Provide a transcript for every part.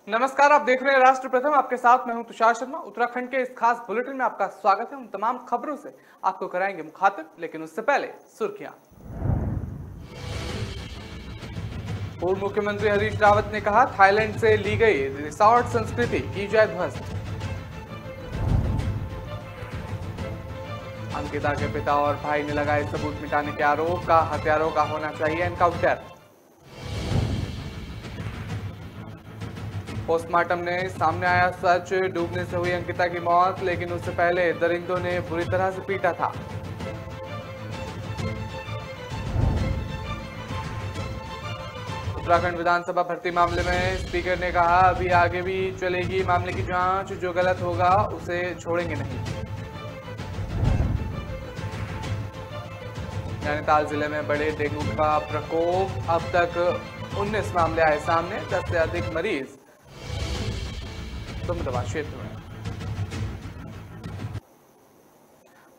नमस्कार, आप देख रहे हैं राष्ट्र प्रथम। आपके साथ मैं हूं तुषार शर्मा। उत्तराखंड के इस खास बुलेटिन में आपका स्वागत है। उन तमाम खबरों से आपको कराएंगे मुखातिब, लेकिन उससे पहले सुर्खियां। पूर्व मुख्यमंत्री हरीश रावत ने कहा, थाईलैंड से ली गई रिसोर्ट संस्कृति की जाए ध्वस्त। अंकिता के पिता और भाई ने लगाए सबूत मिटाने के आरोप, का हत्यारों का होना चाहिए एनकाउंटर। पोस्टमार्टम ने सामने आया सच, डूबने से हुई अंकिता की मौत, लेकिन उससे पहले दरिंदों ने बुरी तरह से पीटा था। उत्तराखंड विधानसभा भर्ती मामले में स्पीकर ने कहा, अभी आगे भी चलेगी मामले की जांच, जो गलत होगा उसे छोड़ेंगे नहीं। नैनीताल जिले में बढ़े डेंगू का प्रकोप, अब तक 19 मामले आए सामने, 10 से अधिक मरीज तुमदवा क्षेत्र में।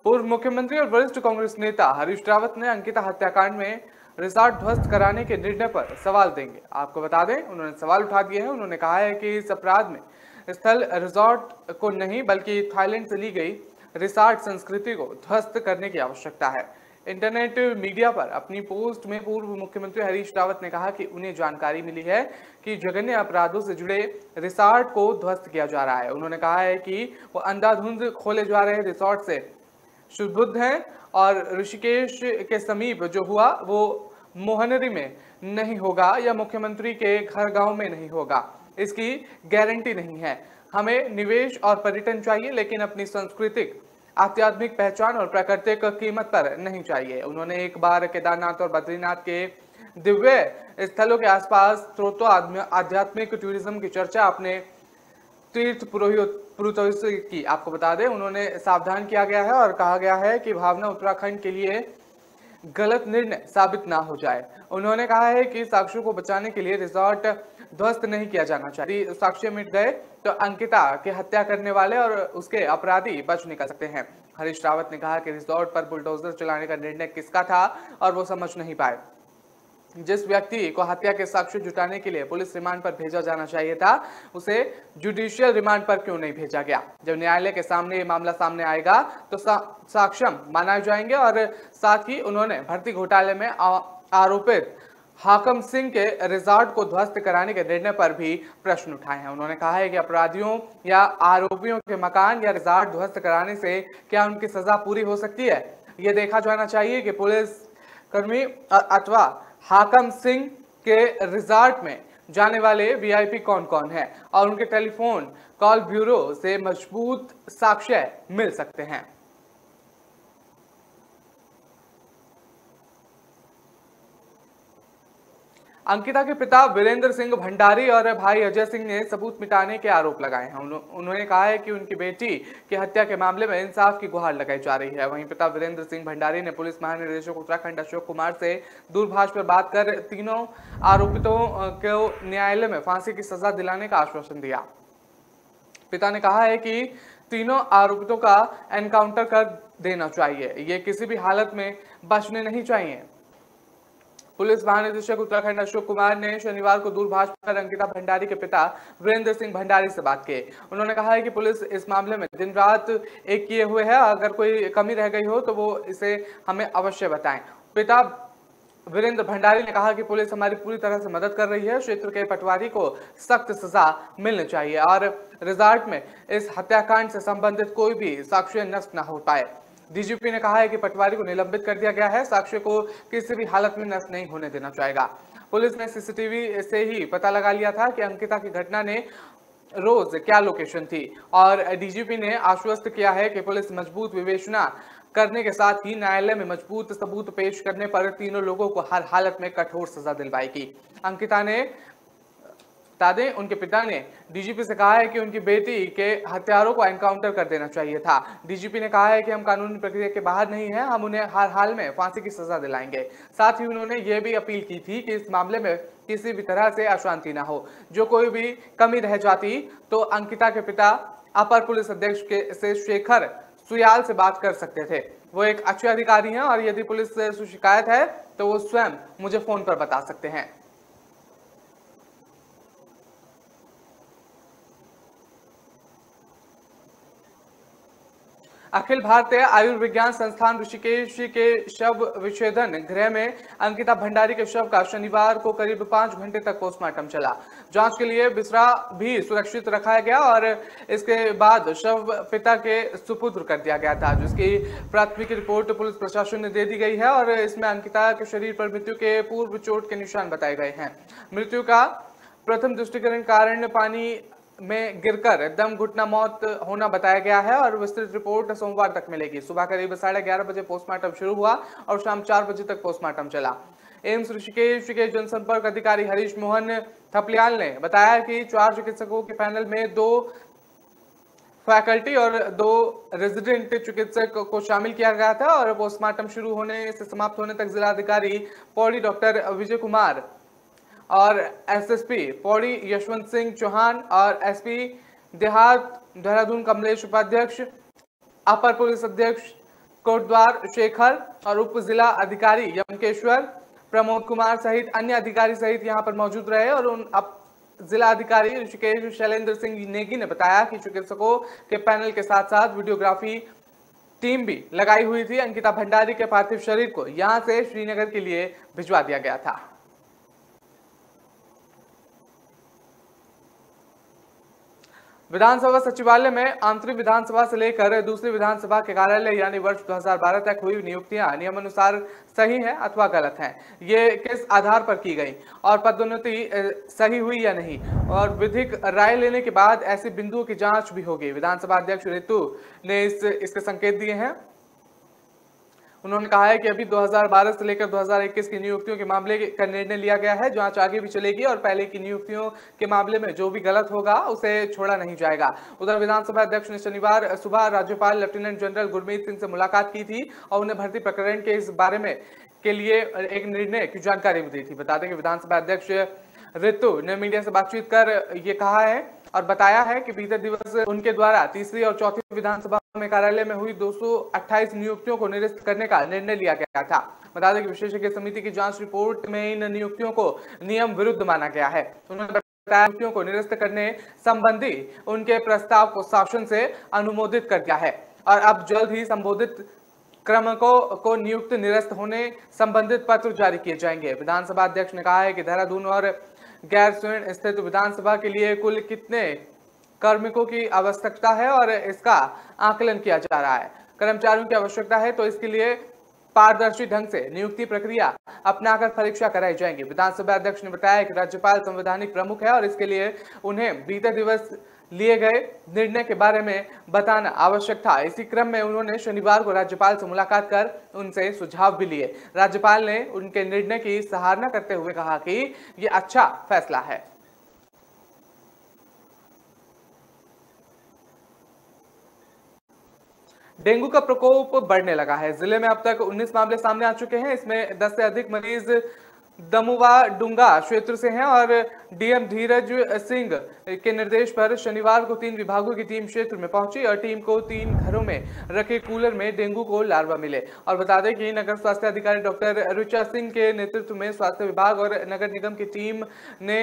पूर्व मुख्यमंत्री और वरिष्ठ कांग्रेस नेता हरीश रावत ने अंकिता हत्याकांड में रिसोर्ट ध्वस्त कराने के निर्णय पर सवाल देंगे। आपको बता दें, उन्होंने सवाल उठा दिए हैं। उन्होंने कहा है कि इस अपराध में स्थल रिसोर्ट को नहीं, बल्कि थाईलैंड से ली गई रिसोर्ट संस्कृति को ध्वस्त करने की आवश्यकता है। इंटरनेट मीडिया पर अपनी पोस्ट में पूर्व मुख्यमंत्री हरीश रावत ने कहा कि उन्हें जानकारी मिली है कि जघन्य अपराधों से जुड़े रिसोर्ट को ध्वस्त किया जा रहा है। उन्होंने कहा है कि वो अंधाधुंध खोले जा रहे रिसोर्ट से शुद्ध हैं और ऋषिकेश के समीप जो हुआ वो मोहनरी में नहीं होगा या मुख्यमंत्री के घर गांव में नहीं होगा, इसकी गारंटी नहीं है। हमें निवेश और पर्यटन चाहिए, लेकिन अपनी सांस्कृतिक आध्यात्मिक पहचान और प्राकृतिक कीमत पर नहीं चाहिए। उन्होंने एक बार केदारनाथ और बद्रीनाथ के दिव्य स्थलों के आसपास स्रोतों आध्यात्मिक टूरिज्म की चर्चा अपने तीर्थ पुरोहितों से की। आपको बता दें, उन्होंने सावधान किया गया है और कहा गया है कि भावना उत्तराखंड के लिए गलत निर्णय साबित ना हो जाए। उन्होंने कहा है कि साक्ष्यों को बचाने के लिए रिसोर्ट ध्वस्त नहीं किया जाना चाहिए। साक्ष्य मिट गए तो अंकिता की हत्या करने वाले और उसके अपराधी बच निकल सकते हैं। हरीश रावत ने कहा कि रिसोर्ट पर बुलडोजर चलाने का निर्णय किसका था और वो समझ नहीं पाए। जिस व्यक्ति को हत्या के साक्ष्य जुटाने के लिए पुलिस रिमांड पर भेजा जाना चाहिए था, उसे जुडिशियल रिमांड पर क्यों नहीं भेजा गया? जब न्यायालय के सामने ये मामला सामने आएगा तो साक्ष्य माना जाएंगे। और साथ ही उन्होंने भर्ती घोटाले में आरोपित हाकम सिंह के रिसोर्ट को ध्वस्त कराने के निर्णय पर भी प्रश्न उठाए हैं। उन्होंने कहा है कि अपराधियों या आरोपियों के मकान या रिसोर्ट ध्वस्त कराने से क्या उनकी सजा पूरी हो सकती है? ये देखा जाना चाहिए कि पुलिस कर्मी अथवा हाकम सिंह के रिसोर्ट में जाने वाले वीआईपी कौन कौन है और उनके टेलीफोन कॉल ब्यूरो से मजबूत साक्ष्य मिल सकते हैं। अंकिता के पिता वीरेंद्र सिंह भंडारी और भाई अजय सिंह ने सबूत मिटाने के आरोप लगाए हैं। उन्होंने कहा है कि उनकी बेटी की हत्या के मामले में इंसाफ की गुहार लगाई जा रही है। वहीं पिता वीरेंद्र सिंह भंडारी ने पुलिस महानिदेशक उत्तराखंड अशोक कुमार से दूरभाष पर बात कर तीनों आरोपितों को न्यायालय में फांसी की सजा दिलाने का आश्वासन दिया। पिता ने कहा है कि तीनों आरोपितों का एनकाउंटर कर देना चाहिए, ये किसी भी हालत में बचने नहीं चाहिए। पुलिस महानिदेशक उत्तराखंड अशोक कुमार ने शनिवार को दूरभाष पर अंकिता भंडारी के पिता वीरेंद्र सिंह भंडारी से बात की। उन्होंने कहा है कि पुलिस इस मामले में दिन रात एक किए हुए है। अगर कोई कमी रह गई हो तो वो इसे हमें अवश्य बताएं। पिता वीरेंद्र भंडारी ने कहा कि पुलिस हमारी पूरी तरह से मदद कर रही है। क्षेत्र के पटवारी को सख्त सजा मिलनी चाहिए और रिजॉर्ट में इस हत्याकांड से संबंधित कोई भी साक्ष्य नष्ट न हो पाए। डीजीपी ने कहा है कि पटवारी को निलंबित कर दिया गया है। साक्ष्य को किसी भी हालत में नष्ट नहीं होने देना चाहेगा। पुलिस ने सीसीटीवी से ही पता लगा लिया था कि अंकिता की घटना ने रोज क्या लोकेशन थी और डीजीपी ने आश्वस्त किया है कि पुलिस मजबूत विवेचना करने के साथ ही न्यायालय में मजबूत सबूत पेश करने पर तीनों लोगों को हर हालत में कठोर सजा दिलवाएगी। अंकिता ने तादे उनके पिता ने डीजीपी से कहा है कि उनकी बेटी के हत्यारों को एनकाउंटर कर देना चाहिए था। डीजीपी ने कहा है कि हम कानूनी प्रक्रिया के बाहर नहीं हैं, हम उन्हें हर हाल में फांसी की सजा दिलाएंगे। साथ ही उन्होंने ये भी अपील की थी कि इस मामले में किसी भी तरह से अशांति ना हो। जो कोई भी कमी रह जाती तो अंकिता के पिता अपर पुलिस अधीक्षक से शेखर सुयाल से बात कर सकते थे। वो एक अच्छे अधिकारी हैं और यदि पुलिस से शिकायत है तो वो स्वयं मुझे फोन पर बता सकते हैं। अखिल भारतीय आयुर्विज्ञान संस्थान ऋषिकेश के शव विच्छेदन गृह में अंकिता भंडारी के शव का शनिवार को करीब 5 घंटे तक पोस्टमार्टम चला। जांच के लिए बिस्तरा भी सुरक्षित रखा गया और इसके बाद शव पिता के सुपुर्द कर दिया गया था, जिसकी प्राथमिक रिपोर्ट पुलिस प्रशासन ने दे दी गई है और इसमें अंकिता के शरीर पर मृत्यु के पूर्व चोट के निशान बताए गए हैं। मृत्यु का प्रथम दृष्टिकरण कारण पानी में गिरकर दम घुटना मौत होना बताया गया है और विस्तृत रिपोर्ट सोमवार तक मिलेगी। सुबह करीब 11:30 बजे पोस्टमार्टम शुरू हुआ और शाम 4 बजे तक पोस्टमार्टम चला। एम्स ऋषिकेश के जनसंपर्क अधिकारी हरीश मोहन थपलियाल ने बताया कि 4 चिकित्सकों के पैनल में 2 फैकल्टी और 2 रेजिडेंट चिकित्सक को शामिल किया गया था और पोस्टमार्टम शुरू होने से समाप्त होने तक जिलाधिकारी पौड़ी डॉक्टर विजय कुमार और एसएसपी पौड़ी यशवंत सिंह चौहान और एसपी देहात देहरादून कमलेश उपाध्यक्ष, अपर पुलिस अधीक्षक कोटद्वार शेखर और उप जिला अधिकारी यमकेश्वर प्रमोद कुमार सहित अन्य अधिकारी सहित यहां पर मौजूद रहे और जिला अधिकारी ऋषिकेश शैलेंद्र सिंह नेगी ने बताया कि चिकित्सकों के पैनल के साथ साथ वीडियोग्राफी टीम भी लगाई हुई थी। अंकिता भंडारी के पार्थिव शरीर को यहां से श्रीनगर के लिए भिजवा दिया गया था। विधानसभा सचिवालय में आंतरिक विधानसभा से लेकर दूसरी विधानसभा के कार्यालय यानी वर्ष 2012 तक हुई नियुक्तियां नियमानुसार सही हैं अथवा गलत हैं, ये किस आधार पर की गई और पदोन्नति सही हुई या नहीं, और विधिक राय लेने के बाद ऐसे बिंदुओं की जांच भी होगी। विधानसभा अध्यक्ष ऋतु ने इसके संकेत दिए हैं। उन्होंने कहा है कि अभी 2012 से लेकर 2021 की नियुक्तियों के मामले का निर्णय लिया गया है, जांच आगे भी चलेगी और पहले की नियुक्तियों के मामले में जो भी गलत होगा उसे छोड़ा नहीं जाएगा। उधर विधानसभा अध्यक्ष ने शनिवार सुबह राज्यपाल लेफ्टिनेंट जनरल गुरमीत सिंह से मुलाकात की थी और उन्हें भर्ती प्रकरण के इस बारे में के लिए एक निर्णय की जानकारी भी दी थी। बता दें कि विधानसभा अध्यक्ष ऋतु ने मीडिया से बातचीत कर ये कहा है और बताया है कि बीते दिवस उनके द्वारा तीसरी और चौथी विधानसभा में कार्यालय में हुई 228 नियुक्तियों को निरस्त करने का निर्णय लिया गया था। बता दें कि विशेषज्ञ समिति की जांच रिपोर्ट में इन नियुक्तियों को नियम विरुद्ध माना गया है। उन्होंने बताया नियुक्तियों को निरस्त करने संबंधी उनके प्रस्ताव को शासन से अनुमोदित कर दिया है और अब जल्द ही संबोधित क्रमकों को नियुक्त निरस्त होने संबंधित पत्र जारी किए जाएंगे। विधानसभा अध्यक्ष ने कहा है कि देहरादून और गैरसैंण स्थित विधानसभा के लिए कुल कितने कार्मिकों की आवश्यकता है और इसका आकलन किया जा रहा है। कर्मचारियों की आवश्यकता है तो इसके लिए पारदर्शी ढंग से नियुक्ति प्रक्रिया अपनाकर परीक्षा कराई जाएंगी। विधानसभा अध्यक्ष ने बताया कि राज्यपाल संवैधानिक प्रमुख है और इसके लिए उन्हें बीते दिवस लिए गए निर्णय के बारे में बताना आवश्यक था। इसी क्रम में उन्होंने शनिवार को राज्यपाल से मुलाकात कर उनसे सुझाव भी लिए। राज्यपाल ने उनके निर्णय की सराहना करते हुए कहा कि ये अच्छा फैसला है। डेंगू का प्रकोप बढ़ने लगा है। जिले में अब तक 19 मामले सामने आ चुके हैं। इसमें 10 से अधिक मरीज दमुवा डुंगा क्षेत्र से हैं और डीएम धीरज सिंह के निर्देश पर शनिवार को 3 विभागों की टीम क्षेत्र में पहुंची और टीम को 3 घरों में रखे कूलर में डेंगू को लार्वा मिले। और बता दें कि नगर स्वास्थ्य अधिकारी डॉक्टर ऋचा सिंह के नेतृत्व में स्वास्थ्य विभाग और नगर निगम की टीम ने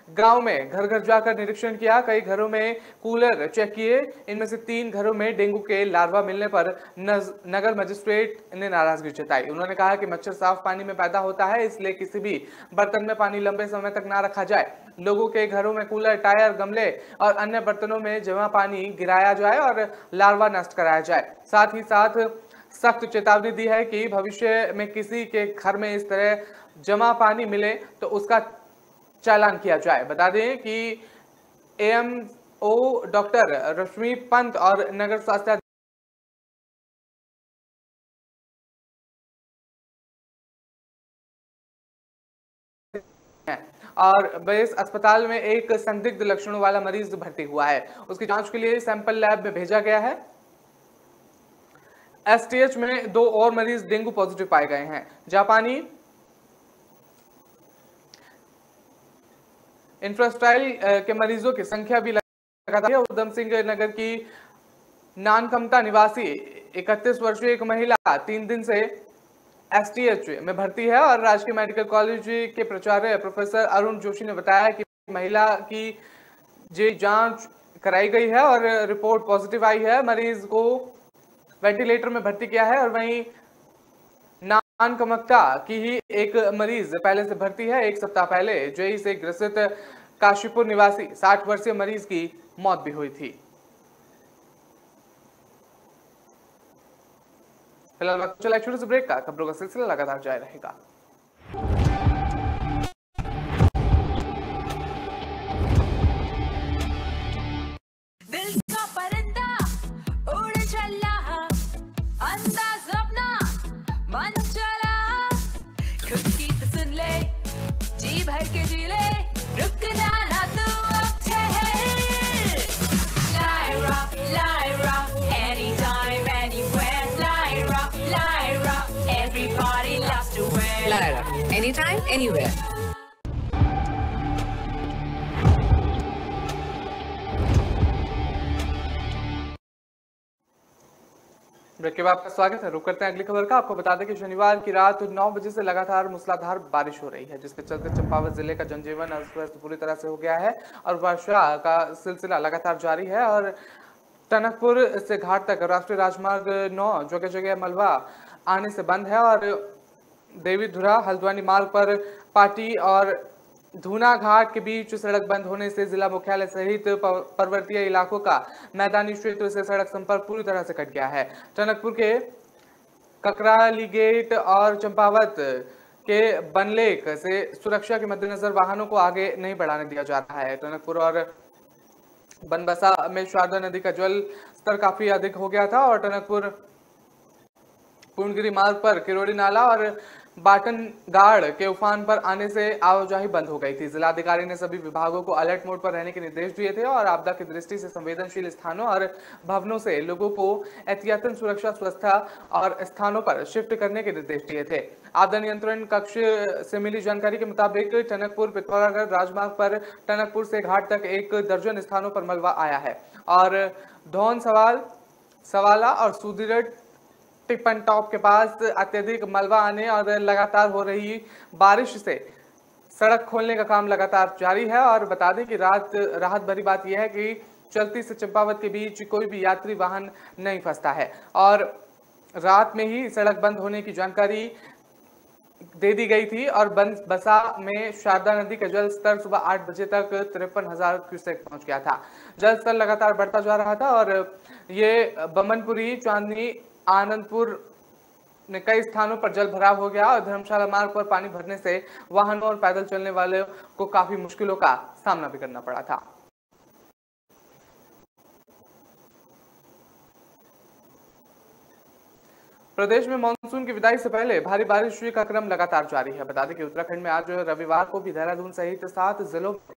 गांव में घर घर जाकर निरीक्षण किया। कई घरों में कूलर चेक किए। इनमें से 3 घरों में डेंगू के लार्वा मिलने पर नगर मजिस्ट्रेट ने नाराजगी जताई। उन्होंने कहा कि मच्छर साफ पानी में पैदा होता है, इसलिए किसी भी बर्तन में पानी लंबे समय तक ना रखा जाए। लोगों के घरों में कूलर, टायर, गमले और अन्य बर्तनों में जमा पानी गिराया जाए और लार्वा नष्ट कराया जाए। साथ ही साथ सख्त चेतावनी दी है कि भविष्य में किसी के घर में इस तरह जमा पानी मिले तो उसका चालान किया जाए। बता दें कि एएमओ डॉक्टर रश्मि पंत और नगर स्वास्थ्य और बेस अस्पताल में एक संदिग्ध लक्षणों वाला मरीज भर्ती हुआ है। उसकी जांच के लिए सैंपल लैब में भेजा गया है। एसटीएच में 2 और मरीज डेंगू पॉजिटिव पाए गए हैं। जापानी इंफ्रास्टाइल के मरीजों की संख्या भी लगातार है। उधम सिंह नगर की नानकमता निवासी 31 वर्षीय एक महिला 3 दिन से एसटीएच में भर्ती है और राजकीय मेडिकल कॉलेज के प्राचार्य प्रोफेसर अरुण जोशी ने बताया कि महिला की जांच कराई गई है और रिपोर्ट पॉजिटिव आई है। मरीज को वेंटिलेटर में भर्ती किया है। और वहीं नानकमक्का की ही एक मरीज पहले से भर्ती है। एक सप्ताह पहले जेई से ग्रसित काशीपुर निवासी 60 वर्षीय मरीज की मौत भी हुई थी। फिलहाल वक्त चला छोटे से ब्रेक का, खबरों का सिलसिला लगातार जारी रहेगा। Lyra, anytime, anywhere. ब्रेक के बाद आपका स्वागत है। रुक करते हैं अगली खबर का। आपको बता दें कि शनिवार की रात 9 बजे से लगातार मूसलाधार बारिश हो रही है, जिसके चलते चंपावत जिले का जनजीवन अस्त व्यस्त पूरी तरह से हो गया है और वर्षा का सिलसिला लगातार जारी है। और टनकपुर से घाट तक राष्ट्रीय राजमार्ग 9 जगह जगह मलबा आने से बंद है और देवीधुरा हल्द्वानी मार्ग पर पाटी और धूना घाट के बीच सड़क बंद होने से जिला मुख्यालय सहित पर्वतीय इलाकों का मैदानी क्षेत्र से सड़क संपर्क पूरी तरह से कट गया है। टनकपुर के ककराली गेट और चंपावत के बनलेक से सुरक्षा के मद्देनजर वाहनों को आगे नहीं बढ़ाने दिया जा रहा है। टनकपुर और बनबसा में शारदा नदी का जल स्तर काफी अधिक हो गया था और टनकपुर पूर्णगिरी मार्ग पर किरोड़ी नाला और बाटन गाड़ के उफान पर आने से आवाजाही बंद हो गई थी। जिलाधिकारी ने सभी विभागों को अलर्ट मोड पर रहने के निर्देश दिए थे और आपदा की दृष्टि से संवेदनशील स्थानों और भवनों से लोगों को एहतियातन सुरक्षा व्यवस्था और स्थानों पर शिफ्ट करने के निर्देश दिए थे। आपदा नियंत्रण कक्ष से मिली जानकारी के मुताबिक टनकपुर पिथौरागढ़ राजमार्ग पर टनकपुर से घाट तक 1 दर्जन स्थानों पर मलबा आया है और धौन सवाला और सुदृढ़ टिप्पन टॉप के पास अत्यधिक मलबा आने और लगातार हो रही बारिश से सड़क खोलने का काम लगातार जारी है। और बता दें कि राहत भरी बात यह है कि चलती से चंपावत के बीच कोई भी यात्री वाहन नहीं फंसता है और रात में ही सड़क बंद होने की जानकारी दे दी गई थी। और बसा में शारदा नदी का जल स्तर सुबह 8 बजे तक 53,000 क्यूसेक पहुंच गया था। जल स्तर लगातार बढ़ता जा रहा था और ये बमनपुरी, चांदनी, आनंदपुर में कई स्थानों पर जल भराव हो गया और धर्मशाला मार्ग पर पानी भरने से वाहनों और पैदल चलने वालों को काफी मुश्किलों का सामना भी करना पड़ा था। प्रदेश में मानसून की विदाई से पहले भारी बारिश का क्रम लगातार जारी है। बता दें कि उत्तराखंड में आज रविवार को भी देहरादून सहित 7 जिलों में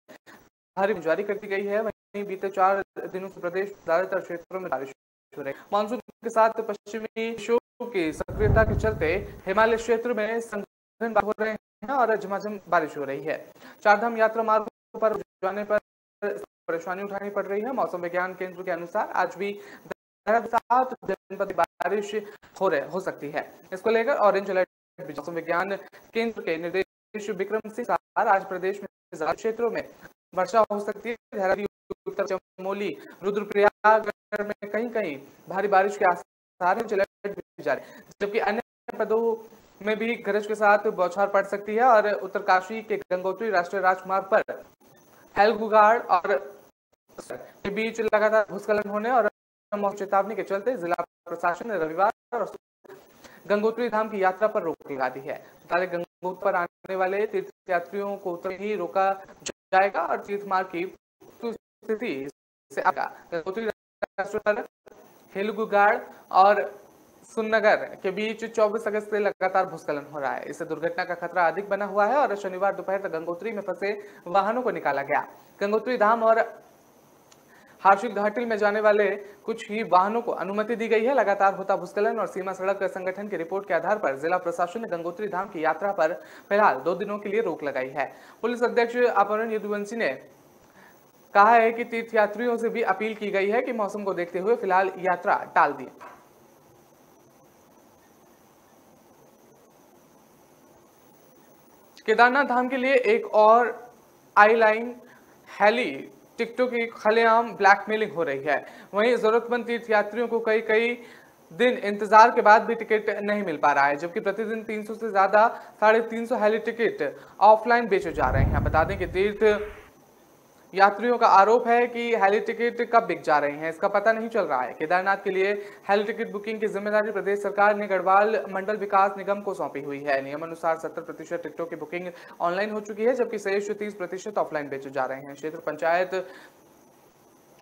भारी जारी कर दी गई है। वहीं बीते 4 दिनों से प्रदेश ज्यादातर क्षेत्रों में बारिश हो रही है। मानसून के साथ पश्चिमी विक्षोभ की सक्रियता के चलते हिमालय क्षेत्र में संघन हो रहे हैं और झमाझम बारिश हो रही है। चारधाम यात्रा मार्गों पर जाने पर परेशानी उठानी पड़ रही है। मौसम विज्ञान केंद्र के अनुसार आज भी 7 जनपद बारिश हो सकती है। इसको लेकर ऑरेंज अलर्ट मौसम विज्ञान केंद्र के निर्देश विक्रम सिंह आज प्रदेश में ज्यादा क्षेत्रों में वर्षा हो सकती है। देहरादून, उत्तर चमोली, रुद्रप्रयाग में कहीं भारी बारिश के आसार हैं, जारी, जबकि अन्य पदों में भी गरज के साथ बौछार पड़ सकती है। और उत्तरकाशी के गंगोत्री राष्ट्रीय राजमार्ग पर हेलगुगाड़ और के बीच लगातार भूस्खलन होने और चेतावनी के चलते जिला प्रशासन ने रविवार और गंगोत्री धाम की यात्रा पर रोक लगा दी है। गंगोत्री पर आने वाले तीर्थयात्रियों को उतर ही रोका जाएगा और तीर्थ मार्ग की स्थिति से गंगोत्री हेलगुगाड़ और सुन्नगर के बीच 24 अगस्त से लगातार भूस्खलन हो रहा है। इससे दुर्घटना का खतरा अधिक बना हुआ है और शनिवार दोपहर तक गंगोत्री में फंसे वाहनों को निकाला गया। गंगोत्री धाम और हार्शिल घाटी में जाने वाले कुछ ही वाहनों को अनुमति दी गई है। लगातार होता भूस्खलन और सीमा सड़क संगठन की रिपोर्ट के आधार पर जिला प्रशासन ने गंगोत्री धाम की यात्रा पर फिलहाल 2 दिनों के लिए रोक लगाई है। पुलिस अध्यक्ष अपहरण यदुवंशी ने कहा है कि तीर्थयात्रियों से भी अपील की गई है कि मौसम को देखते हुए फिलहाल यात्रा टाल दी। केदारनाथ धाम के लिए एक और आई लाइन हेली टिकटों की खुलेआम ब्लैकमेलिंग हो रही है। वहीं जरूरतमंद तीर्थयात्रियों को कई दिन इंतजार के बाद भी टिकट नहीं मिल पा रहा है, जबकि प्रतिदिन 300 से ज्यादा 350 हेली टिकट ऑफलाइन बेचे जा रहे हैं। बता दें कि तीर्थ यात्रियों का आरोप है कि हेली टिकट कब बिक जा रहे हैं, इसका पता नहीं चल रहा है। केदारनाथ के लिए हेली टिकट बुकिंग की जिम्मेदारी प्रदेश सरकार ने गढ़वाल मंडल विकास निगम को सौंपी हुई है। नियमानुसार 70% टिकटों की बुकिंग ऑनलाइन हो चुकी है, जबकि शेष 30% ऑफलाइन बेचे जा रहे हैं। क्षेत्र पंचायत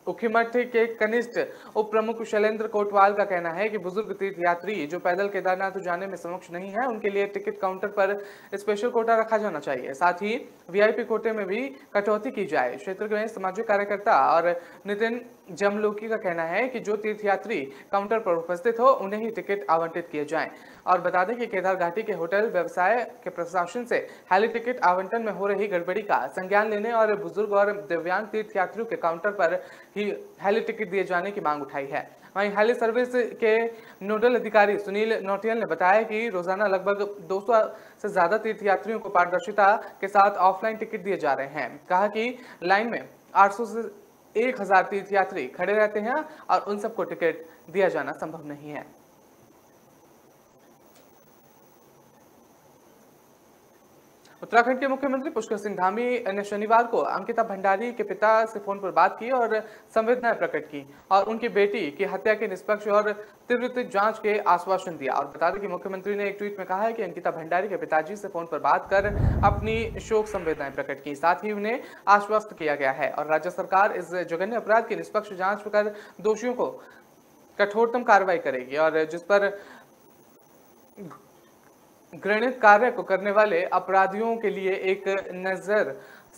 उखीमठ के कनिष्ठ उप प्रमुख शैलेंद्र कोटवाल का कहना है कि बुजुर्ग तीर्थ यात्री जो पैदल केदारनाथ जाने में सक्षम नहीं है, उनके लिए टिकट काउंटर पर स्पेशल कोटा रखा जाना चाहिए। साथ ही वीआईपी कोटे में भी कटौती की जाए। क्षेत्र में सामाजिक कार्यकर्ता और नितिन जमलोकी का कहना है कि जो तीर्थयात्री काउंटर पर उपस्थित हो उन्हें ही टिकट आवंटित किए जाएं। और बता दें कि केदार घाटी के होटल व्यवसाय के प्रशासन से हेली टिकट आवंटन में हो रही गड़बड़ी का संज्ञान लेने और बुजुर्ग और दिव्यांग तीर्थयात्रियों के काउंटर पर ही हेली टिकट दिए जाने की मांग उठाई है। वहीं हेली सर्विस के नोडल अधिकारी सुनील नौटियाल ने बताया कि रोजाना लगभग 200 से ज्यादा तीर्थयात्रियों को पारदर्शिता के साथ ऑफलाइन टिकट दिए जा रहे हैं। कहा कि लाइन में 800 से 1000 तीर्थयात्री खड़े रहते हैं और उन सबको टिकट दिया जाना संभव नहीं है। उत्तराखंड के मुख्यमंत्री पुष्कर सिंह धामी ने शनिवार को अंकिता भंडारी के पिता से फोन पर बात की और संवेदनाएं प्रकट की और उनकी बेटी की हत्या के निष्पक्ष और त्वरित जांच के आश्वासन दिया। और बता दें कि मुख्यमंत्री ने एक ट्वीट में कहा है कि अंकिता भंडारी के पिताजी से फोन पर बात कर अपनी शोक संवेदनाएं प्रकट की, साथ ही उन्हें आश्वस्त किया गया है और राज्य सरकार इस जघन्य अपराध की निष्पक्ष जांच कर दोषियों को कठोरतम कार्रवाई करेगी और जिस पर घृणित कार्य को करने वाले अपराधियों के लिए एक नजर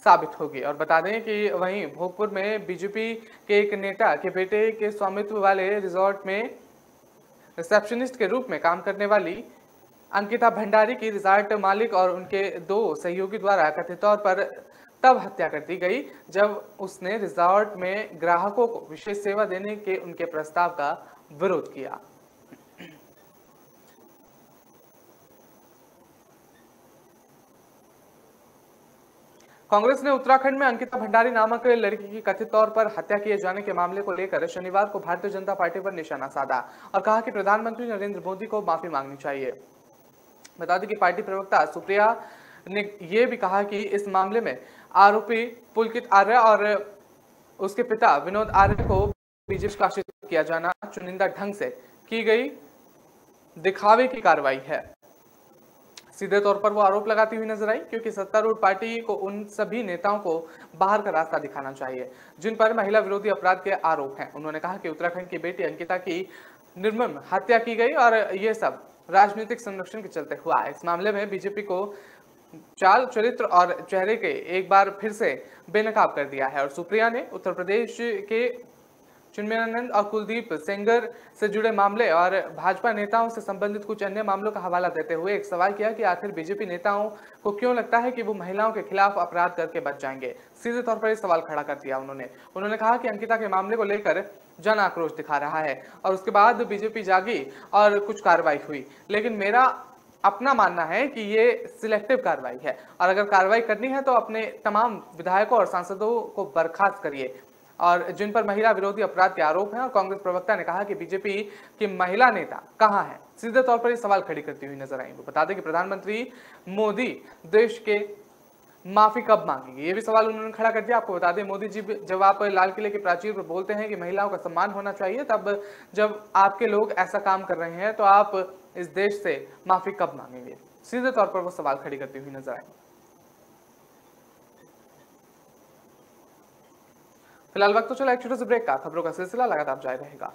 साबित होगी। और बता दें कि वहीं भोगपुर में बीजेपी के एक नेता के बेटे के स्वामित्व वाले रिजॉर्ट में रिसेप्शनिस्ट के रूप में काम करने वाली अंकिता भंडारी की रिजॉर्ट मालिक और उनके 2 सहयोगी द्वारा कथित तौर पर तब हत्या कर दी गई जब उसने रिजॉर्ट में ग्राहकों को विशेष सेवा देने के उनके प्रस्ताव का विरोध किया। कांग्रेस ने उत्तराखंड में अंकिता भंडारी नामक लड़की की कथित तौर पर हत्या किए जाने के मामले को लेकर शनिवार को भारतीय जनता पार्टी पर निशाना साधा और कहा कि प्रधानमंत्री नरेंद्र मोदी को माफी मांगनी चाहिए। बता दें कि पार्टी प्रवक्ता सुप्रिया ने यह भी कहा कि इस मामले में आरोपी पुलकित आर्य और उसके पिता विनोद आर्य को बीजेपी शासित किया जाना चुनिंदा ढंग से की गई दिखावे की कार्रवाई है। सीधे तौर पर वो आरोप लगाती हुई नजर आई क्योंकि सत्तारूढ़ पार्टी को उन सभी नेताओं को बाहर का रास्ता दिखाना चाहिए जिन पर महिला विरोधी अपराध के आरोप हैं। उन्होंने कहा कि उत्तराखंड की बेटी अंकिता की निर्मम हत्या की गई और ये सब राजनीतिक संरक्षण के चलते हुआ है। इस मामले में बीजेपी को चाल, चरित्र और चेहरे के एक बार फिर से बेनकाब कर दिया है। और सुप्रिया ने उत्तर प्रदेश के चिन्मयानंद और कुलदीप सेंगर से जुड़े मामले और भाजपा नेताओं से संबंधित कुछ अन्य मामलों का हवाला देते हुए एक सवाल किया कि आखिर बीजेपी नेताओं को क्यों लगता है कि वो महिलाओं के खिलाफ अपराध करके बच जाएंगे। सीधे तौर पर यह सवाल खड़ा कर दिया उन्होंने कहा कि अंकिता के मामले को लेकर जन आक्रोश दिखा रहा है और उसके बाद बीजेपी जागी और कुछ कार्रवाई हुई, लेकिन मेरा अपना मानना है कि ये सिलेक्टिव कार्रवाई है और अगर कार्रवाई करनी है तो अपने तमाम विधायकों और सांसदों को बर्खास्त करिए और जिन पर महिला विरोधी अपराध के आरोप हैं। और कांग्रेस प्रवक्ता ने कहा कि बीजेपी की महिला नेता कहां है, सीधे तौर पर ये सवाल खड़ी करती हुई नजर आई। वो बता दें कि प्रधानमंत्री मोदी देश के माफी कब मांगेंगे, ये भी सवाल उन्होंने खड़ा कर दिया। आपको बता दें मोदी जी जब आप लाल किले के प्राचीर पर बोलते हैं कि महिलाओं का सम्मान होना चाहिए, तब जब आपके लोग ऐसा काम कर रहे हैं तो आप इस देश से माफी कब मांगेंगे, सीधे तौर पर वो सवाल खड़ी करती हुई नजर आई। फिलहाल वक्त तो चला एक छोटे से ब्रेक का, खबरों का सिलसिला लगातार जारी रहेगा।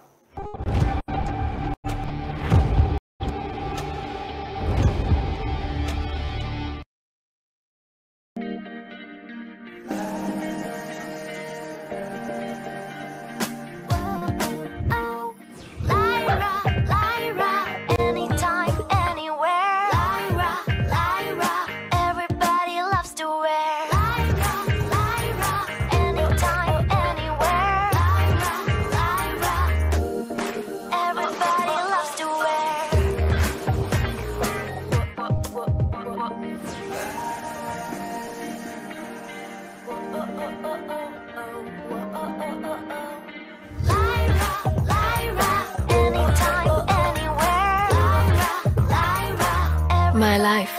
My life,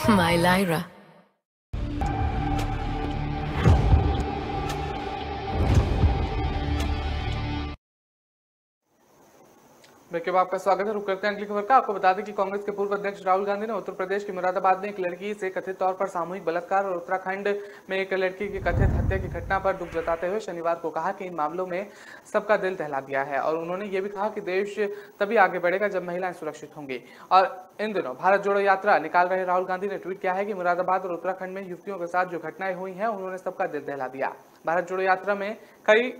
my Lyra. देखिए आपका स्वागत है। रुक करते हैं अगली खबर का। आपको बता दें कि कांग्रेस के पूर्व अध्यक्ष राहुल गांधी ने उत्तर प्रदेश के मुरादाबाद में एक लड़की से कथित तौर पर सामूहिक बलात्कार और उत्तराखंड में एक लड़की की कथित हत्या की घटना पर दुख जताते हुए शनिवार को कहा कि इन मामलों में सबका दिल दहला दिया है। और उन्होंने ये भी कहा कि देश तभी आगे बढ़ेगा जब महिलाएं सुरक्षित होंगी। और इन दिनों भारत जोड़ो यात्रा निकाल रहे राहुल गांधी ने ट्वीट किया है कि मुरादाबाद और उत्तराखंड में युवतियों के साथ जो घटनाएं हुई हैं उन्होंने सबका दिल दहला दिया। भारत जोड़ो यात्रा में कई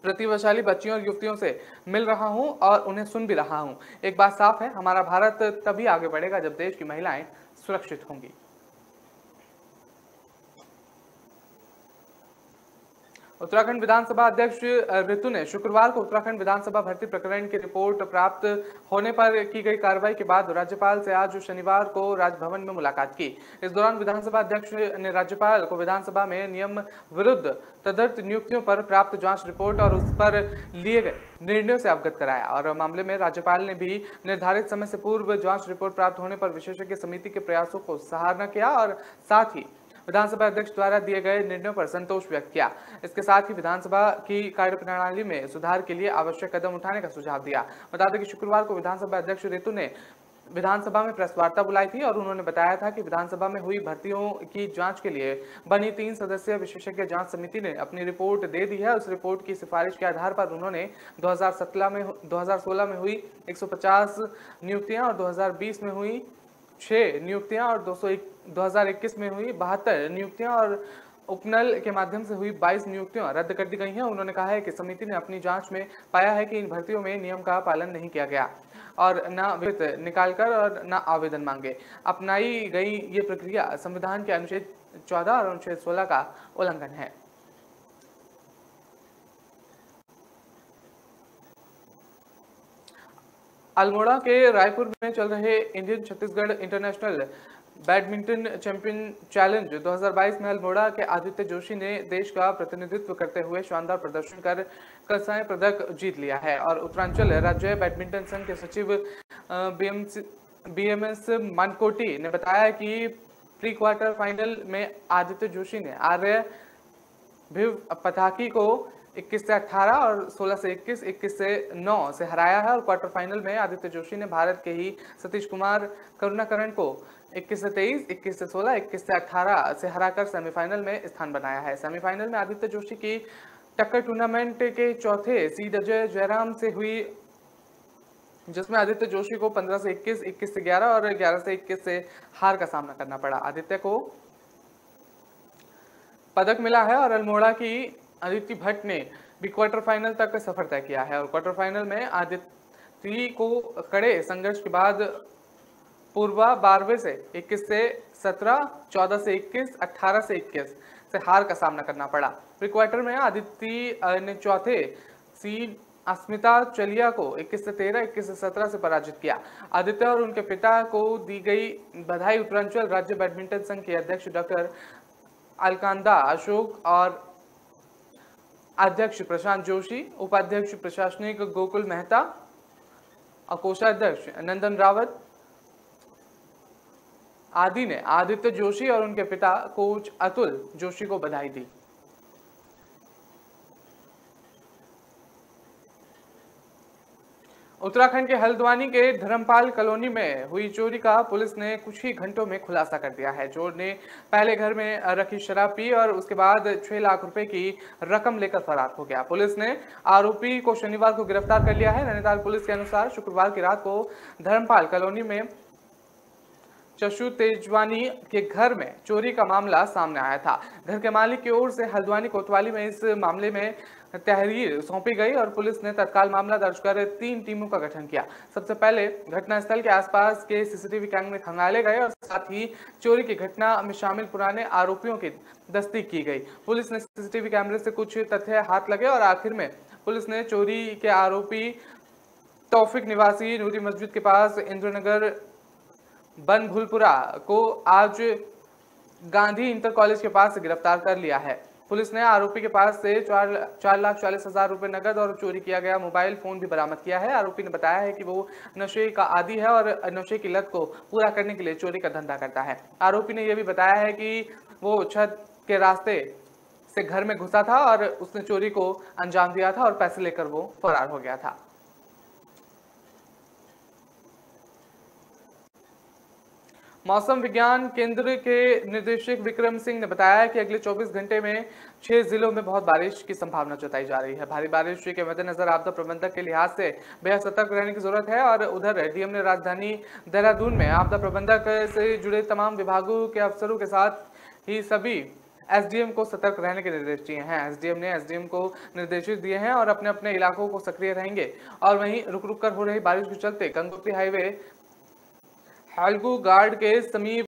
प्रतिभाशाली बच्चियों और युवतियों से मिल रहा हूं और उन्हें सुन भी रहा हूं। एक बात साफ है, हमारा भारत तभी आगे बढ़ेगा जब देश की महिलाएं सुरक्षित होंगी। उत्तराखंड विधानसभा अध्यक्ष ऋतु ने शुक्रवार को उत्तराखंड विधानसभा भर्ती प्रकरण की रिपोर्ट प्राप्त होने पर की गई कार्रवाई के बाद राज्यपाल से आज शनिवार को राजभवन में मुलाकात की। इस दौरान विधानसभा अध्यक्ष ने राज्यपाल को विधानसभा में नियम विरुद्ध तदर्थ नियुक्तियों पर प्राप्त जांच रिपोर्ट और उस पर लिए गए निर्णयों से अवगत कराया। और मामले में राज्यपाल ने भी निर्धारित समय से पूर्व जांच रिपोर्ट प्राप्त होने पर विशेषज्ञ समिति के प्रयासों को सराहना किया और साथ ही विधानसभा अध्यक्ष द्वारा दिए गए निर्णयों पर संतोष व्यक्त किया। इसके साथ ही विधानसभा की कार्यप्रणाली में सुधार के लिए आवश्यक कदम उठाने का सुझाव दिया। बता दें कि शुक्रवार को विधानसभा अध्यक्ष ऋतु ने विधानसभा में प्रेस वार्ता बुलाई थी और उन्होंने बताया था कि विधानसभा में हुई भर्तियों की जांच के लिए बनी 3 सदस्यीय विशेषज्ञ जांच समिति ने अपनी रिपोर्ट दे दी है। उस रिपोर्ट की सिफारिश के आधार पर उन्होंने 2016 में हुई 150 नियुक्तियां और 2020 में हुई 6 नियुक्तियां और 2021 में हुई 72 नियुक्तियां और उपनल के माध्यम से हुई 22 नियुक्तियां रद्द कर दी गई हैं। उन्होंने कहा है कि समिति ने अपनी जांच में पाया है कि इन भर्तियों में नियम का पालन नहीं किया गया और न वित्त निकालकर और न आवेदन मांगे अपनाई गई ये प्रक्रिया संविधान के अनुच्छेद 14 और अनुच्छेद 16 का उल्लंघन है। अल्मोड़ा के रायपुर में चल रहे Indian Chhattisgarh international badminton champion challenge 2022 में अल्मोड़ा के आदित्य जोशी ने देश का प्रतिनिधित्व करते हुए शानदार प्रदर्शन कर कांस्य पदक जीत लिया है। और उत्तरांचल राज्य बैडमिंटन संघ के सचिव BMS मनकोटी ने बताया कि प्री क्वार्टर फाइनल में आदित्य जोशी ने आर्य भिव पताकी को 21 से 18 और 16 से 21, 21 से 9 से हराया है। और क्वार्टर फाइनल में आदित्य जोशी ने भारत के ही सतीश कुमार करुणाकरण को 21 से 23, 21 से 16, 21 से 18 से हराकर सेमीफाइनल में स्थान बनाया है। सेमीफाइनल में आदित्य जोशी की टक्कर टूर्नामेंट के चौथे सीड अजय जयराम से हुई, जिसमें आदित्य जोशी को 15 से 21, 21 से 11 और 11 से 21 से हार का सामना करना पड़ा। आदित्य को पदक मिला है और अल्मोड़ा की अदिति भट्ट ने भी क्वार्टर फाइनल तक का सफर तय किया है। और क्वार्टर फाइनल में आदित्य को कड़े संघर्ष के बाद पूर्वा 12वें से 21 से 17, 14 से 21, 18 से 21 से हार का सामना करना पड़ा। प्री क्वार्टर में आदित्य ने चौथे सीड अस्मिता चलिया को 21 से 13, 21 से 17 से पराजित किया। आदित्य और उनके पिता को दी गई बधाई उत्तरांचल राज्य बैडमिंटन संघ के अध्यक्ष डॉक्टर अलकांदा अशोक और अध्यक्ष प्रशांत जोशी, उपाध्यक्ष प्रशासनिक गोकुल मेहता और कोषाध्यक्ष नंदन रावत आदि ने आदित्य जोशी और उनके पिता कोच अतुल जोशी को बधाई दी। उत्तराखंड के हल्द्वानी के धर्मपाल कॉलोनी में हुई चोरी का पुलिस ने कुछ ही घंटों में खुलासा कर दिया है। चोर ने पहले घर में रखी शराब पी और उसके बाद 6 लाख रुपए की रकम लेकर फरार हो गया। पुलिस ने आरोपी को शनिवार को गिरफ्तार कर लिया है। नैनीताल पुलिस के अनुसार शुक्रवार की रात को धर्मपाल कॉलोनी में चशु तेजवानी के घर में चोरी का मामला सामने आया था। घर के मालिक की ओर से हल्द्वानी कोतवाली में इस मामले में तहरीर सौंपी गई और पुलिस ने तत्काल मामला दर्ज कर 3 टीमों का गठन किया। सबसे पहले घटनास्थल के आसपास के सीसीटीवी कैमरे खंगाले गए और साथ ही चोरी की घटना में शामिल पुराने आरोपियों की तस्दीक की गई। पुलिस ने सीसीटीवी कैमरे से कुछ तथ्य हाथ लगे और आखिर में पुलिस ने चोरी के आरोपी तौफिक निवासी नूरी मस्जिद के पास इंद्रनगर बनभुलपुरा को आज गांधी इंटर कॉलेज के पास गिरफ्तार कर लिया है। पुलिस ने आरोपी के पास से 4,40,000 रुपए नकद और चोरी किया गया मोबाइल फोन भी बरामद किया है। आरोपी ने बताया है कि वो नशे का आदी है और नशे की लत को पूरा करने के लिए चोरी का धंधा करता है। आरोपी ने यह भी बताया है कि वो छत के रास्ते से घर में घुसा था और उसने चोरी को अंजाम दिया था और पैसे लेकर वो फरार हो गया था। मौसम विज्ञान केंद्र के निदेशक विक्रम सिंह ने बताया कि अगले 24 घंटे में 6 जिलों में बहुत बारिश की संभावना जताई जा रही है। भारी बारिश के मद्देनजर आपदा प्रबंधक के लिहाज से बेहद सतर्क रहने की जरूरत है और उधर डीएम ने राजधानी देहरादून में आपदा प्रबंधक से जुड़े तमाम विभागों के अफसरों के साथ ही सभी एसडीएम को सतर्क रहने के निर्देश दिए हैं। एसडीएम ने एसडीएम को निर्देशित दिए हैं और अपने अपने इलाकों को सक्रिय रहेंगे। और वहीं रुक रुक कर हो रही बारिश के चलते गंगोत्री हाईवे हालगू गार्ड के समीप